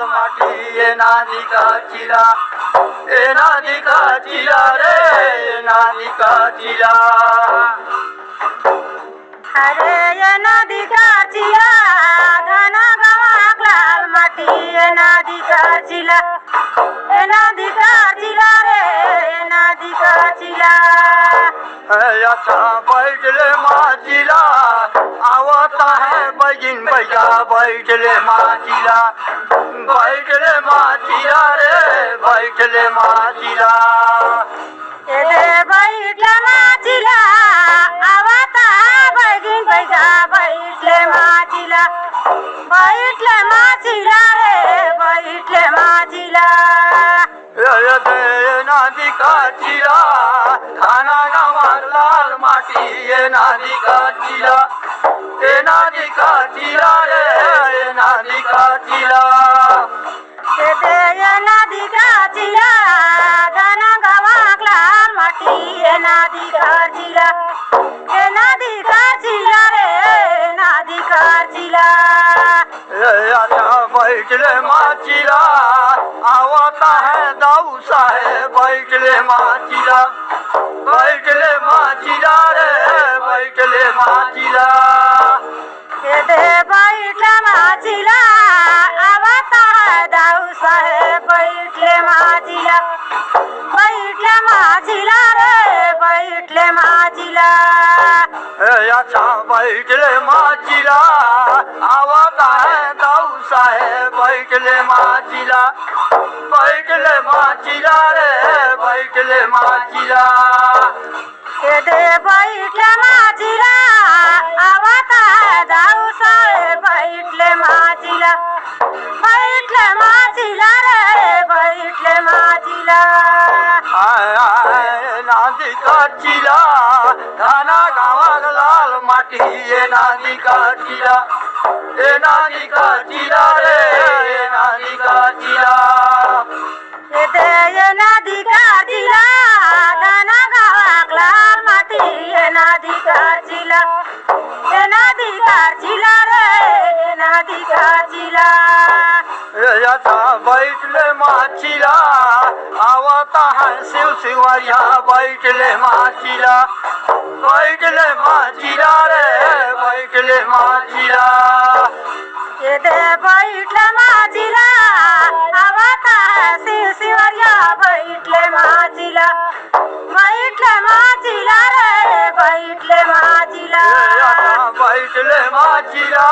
माटी ये नादी का चिला, ए नादी का चिला रे, ये नादी का चिला। अरे ये नदी का चिला घना गवाक लाल माटी ये नदी का चिला, ये नदी का चिला रे, ये नदी का चिला। अच्छा बैठले माचिला आवता है बगिन भैया, बैठले माचिला, बैठले माचिला रे, बैठले माचिला। ये बैठले माचिला आवता बगिन भैया, बैठले माचिला, बैठले माचिला रे, बैठले माचिला। ये नादी का चिला खाना गावात लाल माटी ये नादी का चिला, ये नादी का चिला रे, ये नादी का चिला। ये नदी का चिला घना गवाक लाल माटी ये नदी का चिला, ये नदी का चिला रे, नदी का चिला। अच्छा बैठले माचिला आवता है दाऊ साहेब, बैठले माचिला, बैठले माचिला रे, बैठले माचिला। ये बैठले माचिला आवता है दाऊ साहेब, बैठले माचिला, बैठले माचिला रे, बैठले माचिला। अच्छा बैठले माचिला आवता है दाऊ साहेब, बैठले माचिला, बैठले माचिला रे, बैठले माचिला। ये बैठले माचिला आवता है दाऊ साहेब, बैठले माचिला, बैठले माचिला रे, बैठले माचिला। नादी का चिला खाना गावात लाल माटी ये नादी का चिला, ये नादी का चिला रे, ये नादी का चिला। ये नदी का चिला घना गवाक लाल माटी ये नदी का चिला, ये नदी का चिला रे, ये नदी का चिला। अच्छा बैठले माचिला आवता है शिव शिवरिया, बैठले माचिला, बैठले माचिला रे, बैठले माचिला। ये बैठले माचिला आवता है शिव शिवरिया, बैठले माचिला, बैठले माचिला रे, बैठले माचिला। बैठले माचिला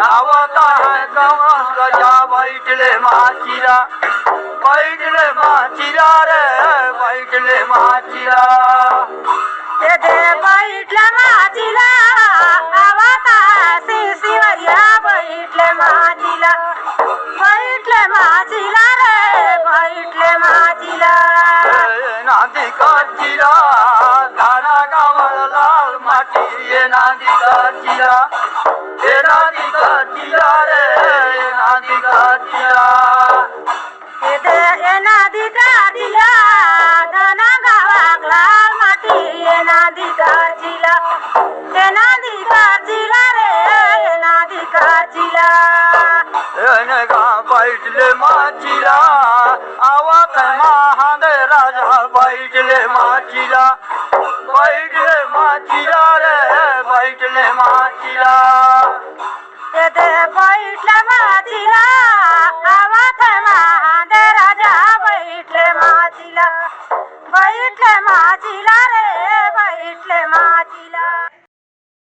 आवता है कमस गजा, बैठले माचिला, बैठले माचिला रे, बैठले माचिला। ये बैठले माचिला आवता है शिव शिवरिया, बैठले माचिला, बैठले माचिला रे, बैठले माचिला। नादी का चिला धारा गावल लाल माटी ये नादी का चिला, ये नादी का चिला रे, ये नादी का चिला। ये नदी का चिला घना गवाक लाल माटी ये नदी का चिला, ये नदी का चिला रे, ये नदी का चिला। बैठले माचिला आवत महादे राजा, बैठले माचिला, बैठले माचिला रे, बैठले माचिला। ये बैठले माचिला आवत महादे राजा, बैठले माचिला, बैठले माचिला रे, बैठले माचिला।